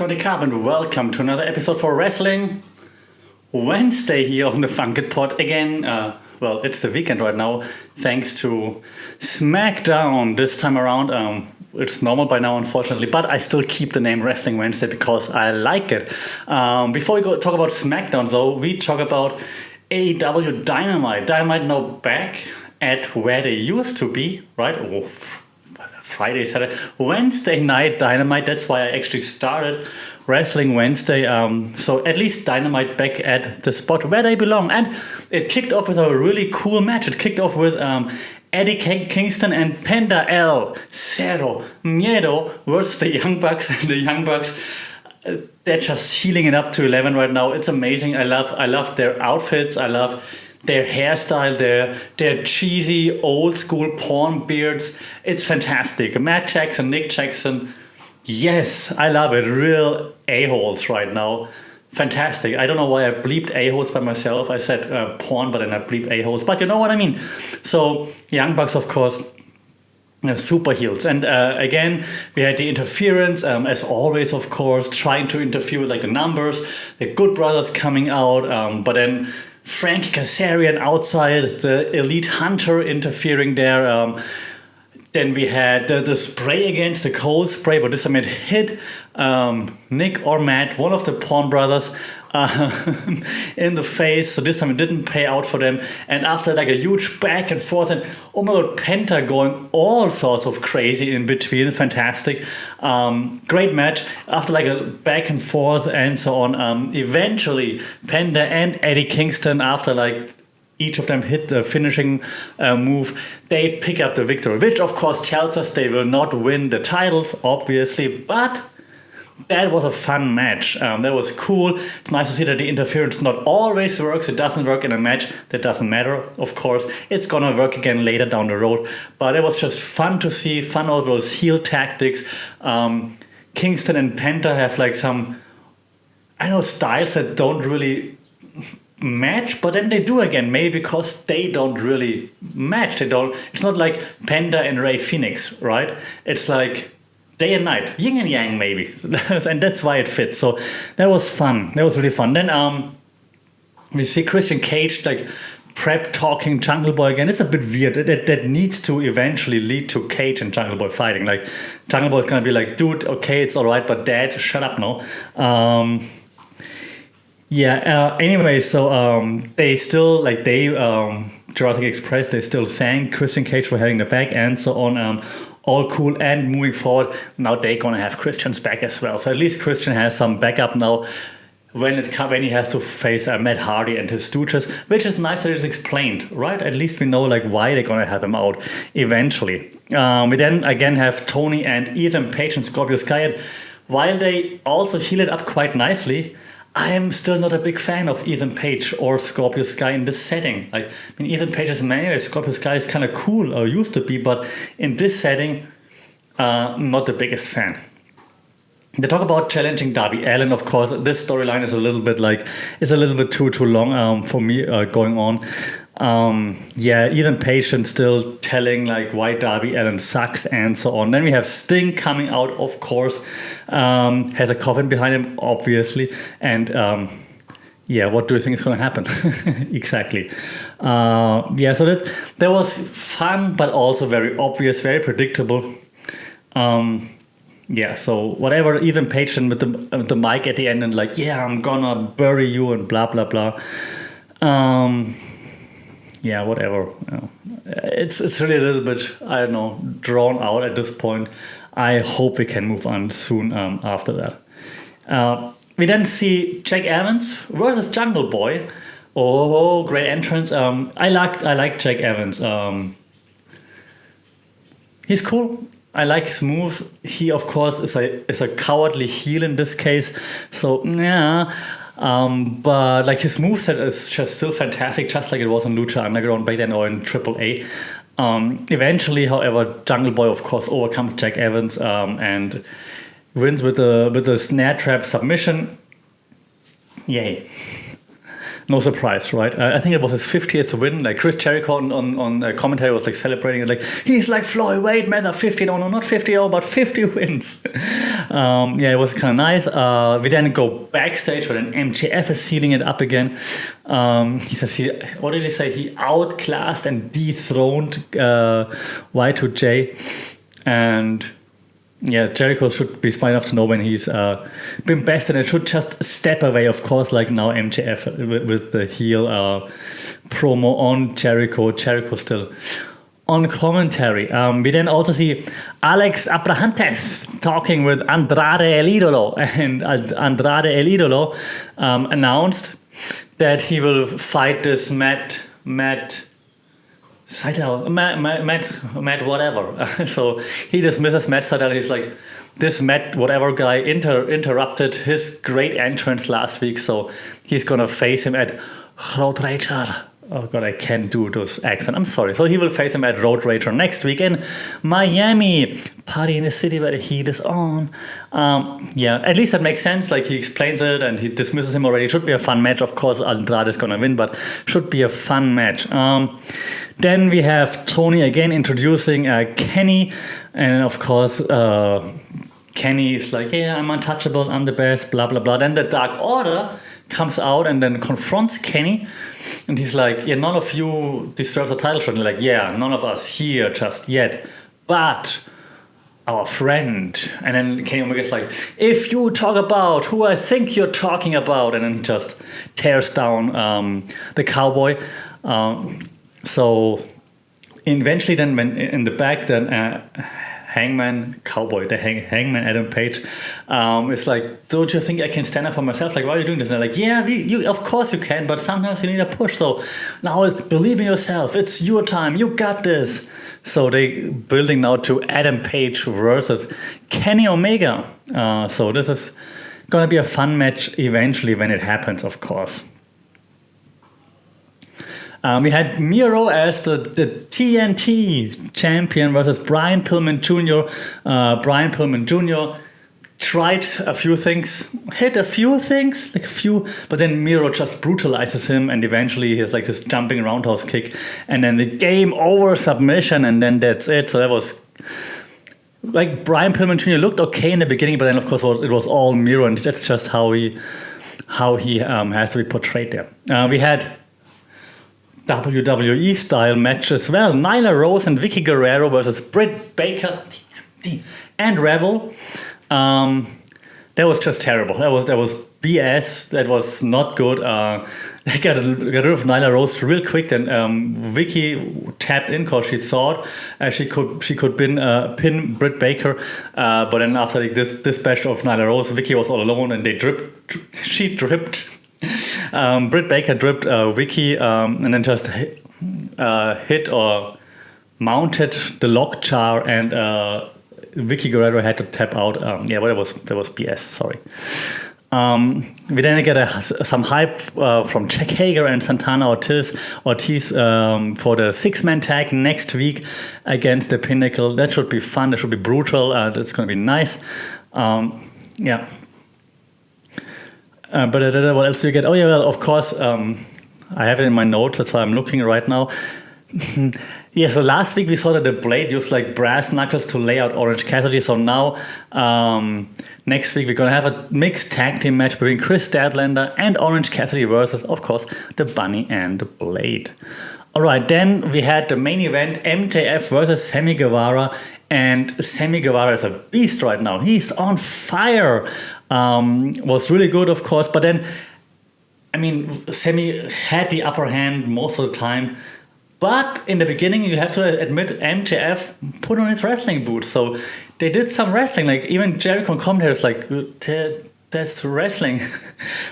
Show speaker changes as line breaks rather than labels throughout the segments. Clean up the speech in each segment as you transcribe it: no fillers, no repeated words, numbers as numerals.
Sonic Cup, and welcome to another episode for Wrestling Wednesday here on the Funkit Pod again. Well, it's the weekend right now, thanks to SmackDown this time around. It's normal by now, unfortunately, but I still keep the name Wrestling Wednesday because I like it. Before we go talk about SmackDown, though, we talk about AEW Dynamite. Dynamite now back at where they used to be, right? Friday, Saturday, Wednesday night Dynamite. That's why I actually started Wrestling Wednesday. So at least Dynamite back at the spot where they belong. And it kicked off with a really cool match. It kicked off with Eddie Kingston and Penta El Cero Miedo versus the Young Bucks. And the Young Bucks, they're just healing it up to 11 right now. It's amazing. I love their outfits. I love their hairstyle, their cheesy old school porn beards. It's fantastic. Matt Jackson, Nick Jackson. Yes, I love it. Real a-holes right now. Fantastic. I don't know why I bleeped a-holes by myself. I said porn, but then I bleeped a-holes. But you know what I mean. So Young Bucks, of course, super heels. And again, we had the interference, as always, of course, trying to interfere with like the numbers. The Good Brothers coming out, but then Frankie Kazarian outside, the Elite Hunter interfering there. Then we had the spray against the cold spray, but this time it hit Nick or Matt, one of the Pawn brothers, in the face. So this time it didn't pay out for them. And after like a huge back and forth, and oh my god, Penta going all sorts of crazy in between. Fantastic. Great match. After like a back and forth and so on, eventually Penta and Eddie Kingston, after like each of them hit the finishing move, they pick up the victory, which of course tells us they will not win the titles, obviously, but that was a fun match. That was cool. It's nice to see that the interference not always works. It doesn't work in a match. That doesn't matter, of course. It's gonna work again later down the road. But it was just fun to see, fun all those heel tactics. Kingston and Penta have like some, I know, styles that don't really match, but then they do again, maybe because they don't really match. It's not like Penta and Rey Fenix, right? It's like day and night, yin and yang, maybe. And that's why it fits. So that was fun. That was really fun. Then we see Christian Cage like prep talking Jungle Boy again. It's a bit weird. That needs to eventually lead to Cage and Jungle Boy fighting. Like Jungle Boy is gonna be like, dude, okay, it's all right, but Dad, shut up now. Anyway, so they still, like Jurassic Express, they still thank Christian Cage for having the back and so on. All cool, and moving forward, now they're gonna have Christian's back as well. So at least Christian has some backup now when he has to face Matt Hardy and his stooges, which is nice that it's explained, right? At least we know like why they're gonna have him out eventually. We then again have Tony and Ethan Page and Scorpio Sky, and while they also heal it up quite nicely, I am still not a big fan of Ethan Page or Scorpio Sky in this setting. Like, I mean, Ethan Page is manual, Scorpio Sky is kind of cool, or used to be, but in this setting, not the biggest fan. They talk about challenging Darby Allin, of course. This storyline is a little bit too long for me going on. Ethan Page and still telling like why Darby Allin sucks and so on. Then we have Sting coming out, of course, has a coffin behind him, obviously, and what do you think is going to happen? Exactly. So that was fun, but also very obvious, very predictable. So whatever, Ethan Page and with the mic at the end and like, I'm gonna bury you and blah blah blah. Whatever. It's really a little bit, I don't know, drawn out at this point. I hope we can move on soon after that. We then see Jack Evans versus Jungle Boy. Oh, great entrance. I like Jack Evans. He's cool. I like his moves. He, of course, is a cowardly heel in this case. So, but like his moveset is just still fantastic, just like it was in Lucha Underground back then or in AAA. Eventually, however, Jungle Boy, of course, overcomes Jack Evans and wins with the snare trap submission. Yay. No surprise, right? I think it was his 50th win. Like Chris Jericho on commentary was like celebrating it, like he's like Floyd Wade, man, 50. No, not 50, but 50 wins. It was kind of nice. We then go backstage, but then MJF is sealing it up again. He says what did he say? He outclassed and dethroned Y2J, and Jericho should be smart enough to know when he's been bested and should just step away, of course, like now MJF with the heel promo on Jericho. Jericho still on commentary. We then also see Alex Abrahantes talking with Andrade El Idolo, and Andrade El Idolo announced that he will fight this Matt Seidel, Matt whatever. So he dismisses Matt Seidel. He's like, this Matt whatever guy interrupted his great entrance last week, so he's gonna face him at Road Rager. Oh god, I can't do those accents. I'm sorry. So he will face him at Road Rager next week in Miami. Party in the city where the heat is on. At least that makes sense. Like, he explains it and he dismisses him already. It should be a fun match. Of course, Andrade is gonna win, but should be a fun match. Then we have Tony again introducing Kenny, and of course Kenny is like, yeah, I'm untouchable, I'm the best, blah blah blah. Then the Dark Order comes out and then confronts Kenny, and he's like, yeah, none of you deserves a title shot. And like, yeah, none of us here just yet, but our friend. And then Kenny Omega's like, if you talk about who I think you're talking about, and then he just tears down the cowboy. So eventually then when in the back, then Hangman Adam Page is like, don't you think I can stand up for myself? Like, why are you doing this? And they're like, yeah, you of course you can, but sometimes you need a push. So now believe in yourself. It's your time. You got this. So they building now to Adam Page versus Kenny Omega. So this is gonna be a fun match eventually when it happens, of course. We had Miro as the TNT champion versus Brian Pillman Jr. Brian Pillman Jr. tried a few things, hit a few things, but then Miro just brutalizes him, and eventually he has like this jumping roundhouse kick, and then the game over submission, and then that's it. So that was like, Brian Pillman Jr. looked okay in the beginning, but then of course it was all Miro, and that's just how he has to be portrayed there. We had WWE style match as well. Nyla Rose and Vicky Guerrero versus Britt Baker and Rebel. That was just terrible. That was BS. That was not good. They got rid of Nyla Rose real quick. Then Vicky tapped in because she thought she could pin Britt Baker. But then after this bash of Nyla Rose, Vicky was all alone, and she dripped. Britt Baker dripped Vicky, and then just hit or mounted the lockjaw, and Vicky Guerrero had to tap out. But that was BS. Sorry. We then get some hype from Jack Hager and Santana Ortiz for the 6-man tag next week against the Pinnacle. That should be fun. That should be brutal. That's going to be nice. But what else do you get? Oh yeah, well, of course, I have it in my notes. That's why I'm looking right now. So last week we saw that the Blade used like brass knuckles to lay out Orange Cassidy. So now next week we're going to have a mixed tag team match between Chris Statlander and Orange Cassidy versus, of course, the Bunny and the Blade. All right, then we had the main event, MJF versus Sammy Guevara. And Sammy Guevara is a beast right now. He's on fire. Was really good, of course. But then, I mean, Sammy had the upper hand most of the time. But in the beginning, you have to admit, MJF put on his wrestling boots. So they did some wrestling. Like, even Jericho commentators like, that's wrestling.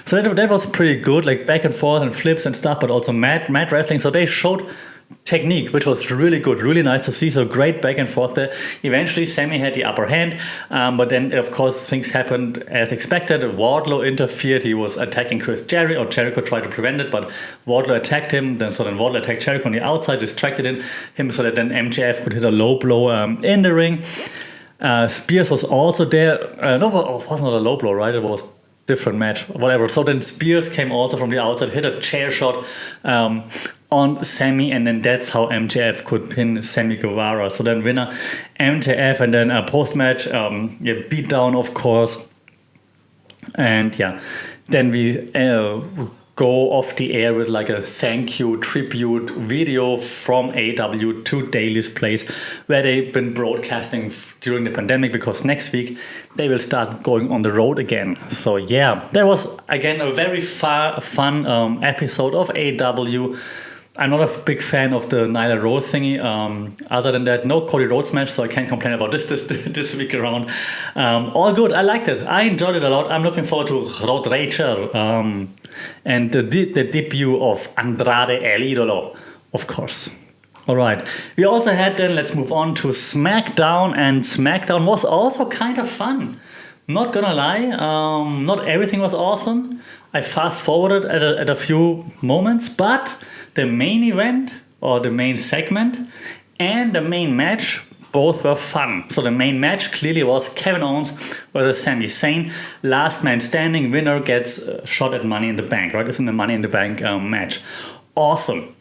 So that was pretty good, like back and forth and flips and stuff, but also mad wrestling. So they showed technique, which was really good, really nice to see. So great back and forth there. Eventually, Sammy had the upper hand, but then, of course, things happened as expected. Wardlow interfered. He was attacking Chris Jericho, or Jericho tried to prevent it, but Wardlow attacked him. Then Wardlow attacked Jericho on the outside, distracted him so that then MJF could hit a low blow in the ring. Spears was also there. No, it wasn't a low blow, right? It was different match, whatever. So then Spears came also from the outside, hit a chair shot on Sammy, and then that's how MJF could pin Sammy Guevara. So then winner MJF, and then a post-match beat down, of course. And then we go off the air with like a thank you tribute video from AEW to Daily's Place, where they've been broadcasting during the pandemic, because next week they will start going on the road again. So there was again a very fun episode of AEW. I'm not a big fan of the Nyla Rose thingy. Other than that, no Cody Rhodes match, so I can't complain about this week around. All good. I liked it. I enjoyed it a lot. I'm looking forward to Road Rager and the debut of Andrade El Idolo, of course. All right. We also had then, let's move on to SmackDown, and SmackDown was also kind of fun. Not gonna lie, not everything was awesome. I fast forwarded at a few moments, but the main event or the main segment and the main match both were fun. So the main match clearly was Kevin Owens versus Sami Zayn. Last man standing, winner gets a shot at Money in the Bank, right? It's in the Money in the Bank match. Awesome.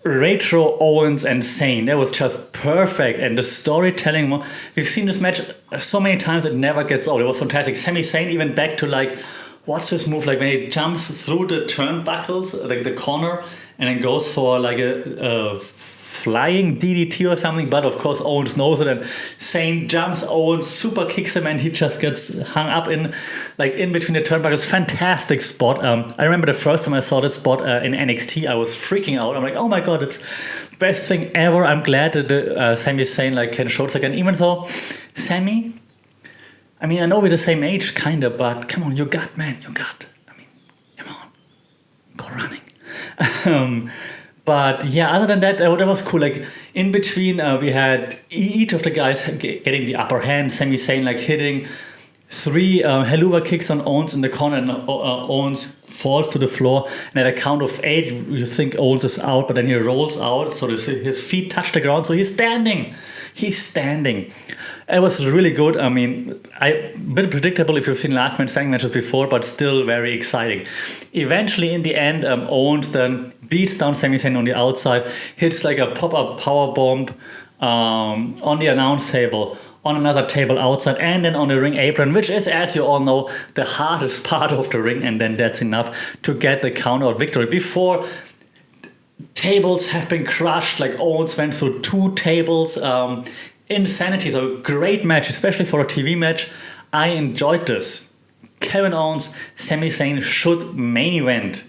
Retro Owens and Zayn, that was just perfect. And the storytelling, we've seen this match so many times, it never gets old. It was fantastic. Sami Zayn even back to like, what's his move? Like when he jumps through the turnbuckles, like the corner, and then goes for like a flying DDT or something. But of course, Owens knows it, and Zayn jumps, Owens super kicks him, and he just gets hung up in between the turnbuckles. Fantastic spot. I remember the first time I saw this spot in NXT, I was freaking out. I'm like, oh my god, it's best thing ever. I'm glad that Sami Zayn can show this again, even though Sami, I mean, I know we're the same age, kind of, but come on, you got, man, you got. I mean, come on, go running. But other than that, that was cool. Like in between, we had each of the guys getting the upper hand. Sami Zayn hitting 3 Helluva kicks on Owens in the corner, and Owens falls to the floor. And at a count of 8, you think Owens is out, but then he rolls out, so his feet touch the ground. So he's standing. It was really good. I mean, a bit predictable if you've seen last man standing matches before, but still very exciting. Eventually, in the end, Owens then beats down Sami Zayn on the outside, hits like a pop-up power bomb on the announce table, on another table outside, and then on the ring apron, which is, as you all know, the hardest part of the ring, and then that's enough to get the count-out victory. Before tables have been crushed, like Owens went through 2 tables. Insanity. So great match, especially for a TV match. I enjoyed this. Kevin Owens, Sami Zayn should main event.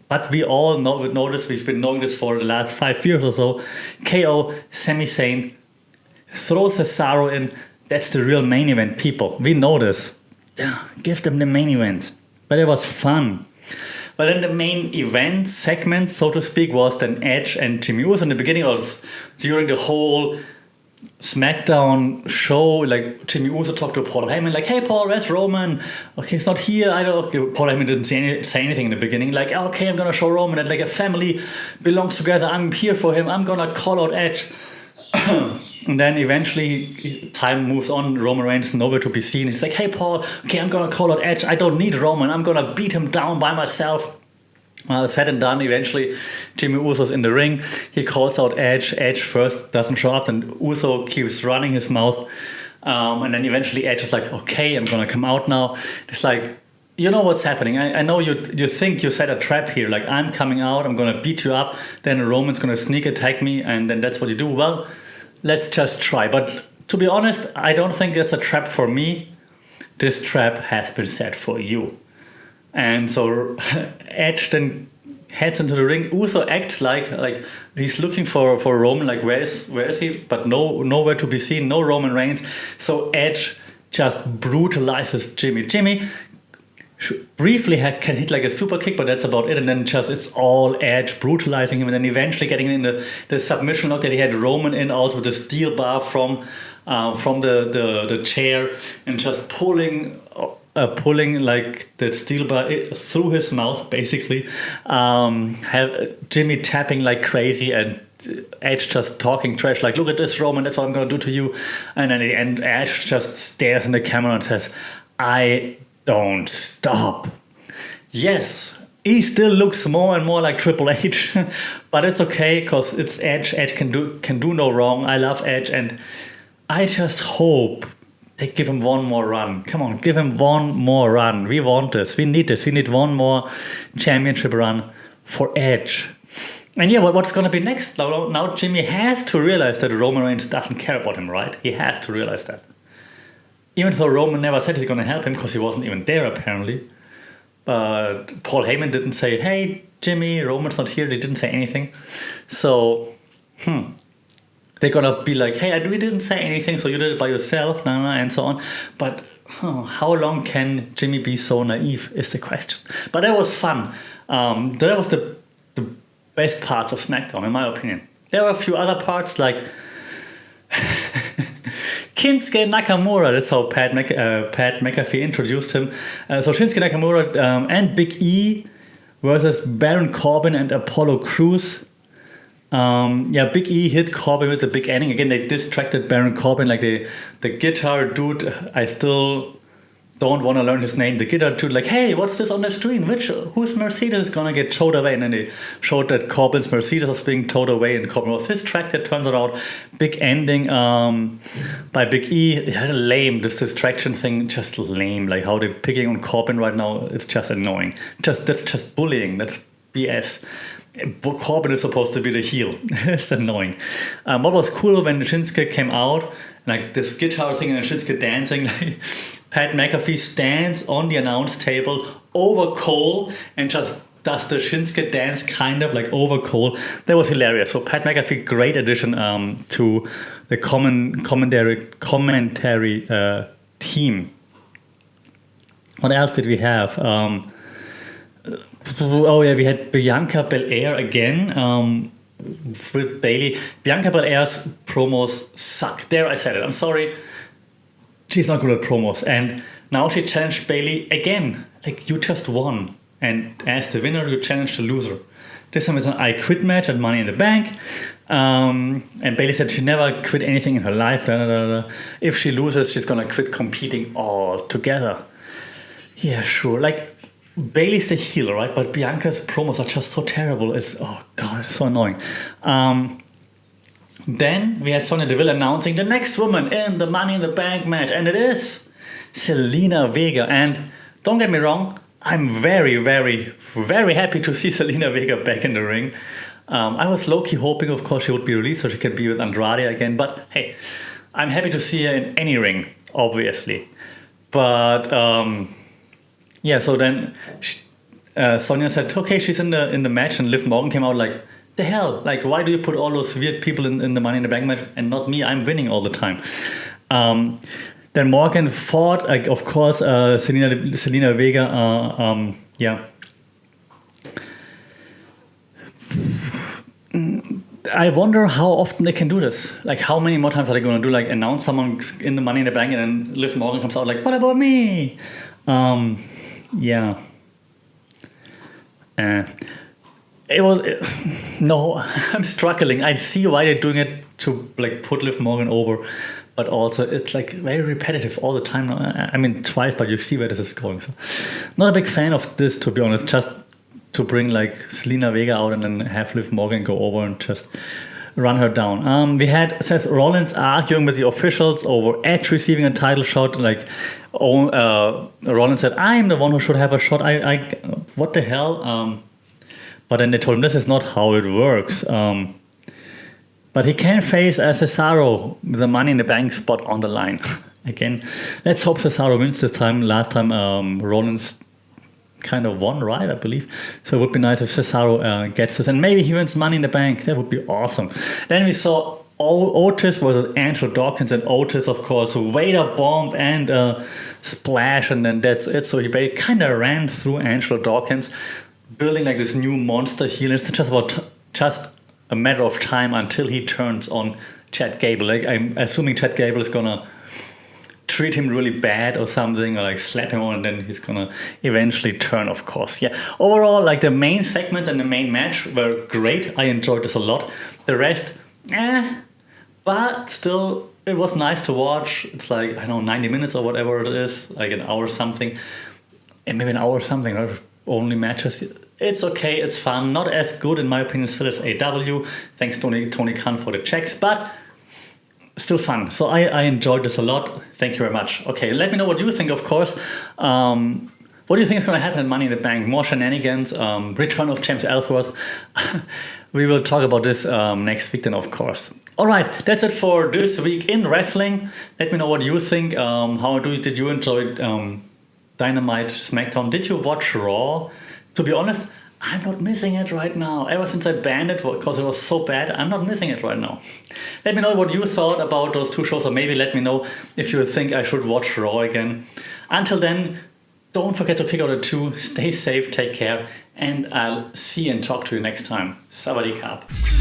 But we all know this. We've been knowing this for the last 5 years or so. KO, Sami Zayn throws Cesaro in. That's the real main event, people. We know this. Give them the main event. But it was fun. But then the main event segment, so to speak, was then Edge and Jimmy Uso. In the beginning, of during the whole SmackDown show, Jimmy Uso talked to Paul Heyman, hey Paul, where's Roman? Okay, he's not here. I don't know. Paul Heyman didn't say anything in the beginning. Okay, I'm gonna show Roman that a family belongs together. I'm here for him. I'm gonna call out Edge. And then eventually time moves on. Roman Reigns nowhere to be seen. He's hey Paul, okay, I'm gonna call out Edge. I don't need Roman. I'm gonna beat him down by myself. Said and done. Eventually, Jimmy Uso's in the ring. He calls out Edge. Edge first doesn't show up, and Uso keeps running his mouth. And then eventually Edge is okay, I'm gonna come out now. It's you know what's happening. I know you think you set a trap here. I'm coming out, I'm gonna beat you up. Then Roman's gonna sneak attack me, and then that's what you do. Well, let's just try. But to be honest, I don't think that's a trap for me. This trap has been set for you. And so Edge then heads into the ring. Uso acts like he's looking for Roman, where is he? But nowhere to be seen, no Roman Reigns. So Edge just brutalizes Jimmy. Jimmy briefly can hit a super kick, but that's about it. And then it's all Edge brutalizing him, and then eventually getting in the submission lock that he had Roman in out with the steel bar from the chair, and just pulling the steel bar through his mouth, basically. Have Jimmy tapping like crazy, and Edge just talking trash, look at this, Roman, that's what I'm gonna do to you. And then at the end, Edge just stares in the camera and says, I Don't stop. Yes, he still looks more and more like Triple H, but it's okay because it's Edge. Edge can do no wrong. I love Edge, and I just hope they give him one more run. Come on, give him one more run. We want this. We need this. We need one more championship run for Edge. And yeah, what's going to be next? Now Jimmy has to realize that Roman Reigns doesn't care about him, right? He has to realize that. Even though Roman never said he's going to help him because he wasn't even there apparently. But Paul Heyman didn't say, hey, Jimmy, Roman's not here. They didn't say anything. So, they're going to be like, hey, we didn't say anything, so you did it by yourself, and so on. But how long can Jimmy be so naive is the question. But that was fun. That was the best parts of SmackDown, in my opinion. There were a few other parts, like Shinsuke Nakamura. That's how Pat McAfee introduced him. So Shinsuke Nakamura and Big E versus Baron Corbin and Apollo Crews. Big E hit Corbin with the big ending. Again, they distracted Baron Corbin, like the guitar dude. I still don't want to learn his name. The guitar dude, like, hey, what's this on the screen? Whose Mercedes is gonna get towed away? And then they showed that Corbin's Mercedes was being towed away, and Corbin was distracted. Turns it out, big ending by Big E. Lame. This distraction thing, just lame. Like how they're picking on Corbin right now, it's just annoying. That's just bullying. That's BS. Corbin is supposed to be the heel. It's annoying. What was cool when Shinsuke came out, like this guitar thing and Shinsuke dancing, like Pat McAfee stands on the announce table over Cole and just does the Shinsuke dance kind of like over Cole. That was hilarious. So Pat McAfee, great addition to the commentary team. What else did we have? We had Bianca Belair again with Bayley. Bianca Belair's promos suck. There, I said it. I'm sorry. She's not good at promos. And now she challenged Bayley again. Like, you just won. And as the winner, you challenge the loser. This time it's an I Quit match at Money in the Bank. And Bayley said she never quit anything in her life. If she loses, she's going to quit competing altogether. Yeah, sure. Like, Bayley's the heel, right? But Bianca's promos are just so terrible. It's so annoying. Then we had Sonya Deville announcing the next woman in the Money in the Bank match, and it is Zelina Vega. And don't get me wrong, I'm very, very, very happy to see Zelina Vega back in the ring. I was low-key hoping, of course, she would be released so she can be with Andrade again. But hey, I'm happy to see her in any ring, obviously. But so then Sonya said, okay, she's in the match, and Liv Morgan came out like, the hell, like, why do you put all those weird people in the Money in the Bank match and not me? I'm winning all the time. Then Morgan fought, of course, Zelina Vega. I wonder how often they can do this. Like, how many more times are they going to do, like, announce someone in the Money in the Bank and then Liv Morgan comes out like, what about me? I'm struggling. I see why they're doing it to like put Liv Morgan over, but also it's like very repetitive all the time. I mean twice, but you see where this is going. So, not a big fan of this, to be honest. Just to bring like Zelina Vega out and then have Liv Morgan go over and just run her down. We had Seth Rollins arguing with the officials over Edge receiving a title shot. Like, Rollins said, "I'm the one who should have a shot." I what the hell? But then they told him this is not how it works. But he can face Cesaro with the Money in the Bank spot on the line. Again, let's hope Cesaro wins this time. Last time Rollins kind of won, right? I believe. So it would be nice if Cesaro gets this. And maybe he wins Money in the Bank. That would be awesome. Then we saw Otis versus Angelo Dawkins. And Otis, of course, Vader bomb and splash. And then that's it. So he kind of ran through Angelo Dawkins, building like this new monster heel. It's just a matter of time until he turns on Chad Gable. Like, I'm assuming Chad Gable is gonna treat him really bad or something, or like slap him on, and then he's gonna eventually turn, of course. Yeah. Overall, like the main segments and the main match were great. I enjoyed this a lot. The rest, but still, it was nice to watch. It's like, I don't know, 90 minutes or whatever it is, like an hour or something. maybe an hour or something, or only matches. It's okay, it's fun. Not as good, in my opinion, still as AW. Thanks, Tony Khan, for the checks, but still fun. So I enjoyed this a lot. Thank you very much. Okay, let me know what you think, of course. What do you think is going to happen in Money in the Bank? More shenanigans? Return of James Ellsworth? We will talk about this next week then, of course. All right, that's it for this week in wrestling. Let me know what you think. Did you enjoy Dynamite, SmackDown? Did you watch Raw? To be honest, I'm not missing it right now. Ever since I banned it because it was so bad, I'm not missing it right now. Let me know what you thought about those two shows, or maybe let me know if you think I should watch Raw again. Until then, don't forget to pick out a 2. Stay safe, take care, and I'll see and talk to you next time. Sawadee Krap.